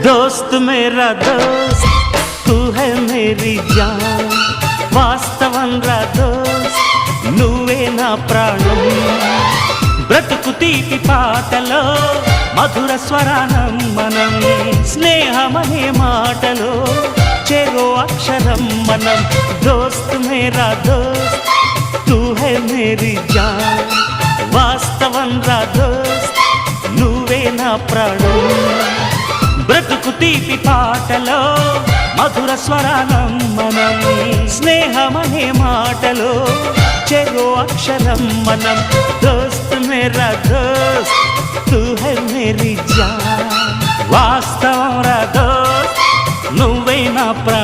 दोस्त मेरा दोस्त तू है मेरी जान వాస్తవం రా దోస్త్ నువ్వే నా ప్రాణం బ్రతుకు తీపి పాటలో మధుర స్వరానం మనం స్నేహమనే మాటలో చెరో అక్షరం మనం దోస్త్ మేరా దోస్త్ తూ హై మేరీ జాన్ వాస్తవం రా దోస్త్ నువ్వే నా ప్రాణం బ్రతుకు తీపి పాటలో మధుర స్వరానం మనం స్నేహమనే మాటలో చెరో అక్షరం మనం దోస్త్ మేరా దోస్త్ తూ హై మేరీ జాన్ వాస్తవం రా దోస్త్ నువ్వే నా ప్రాణం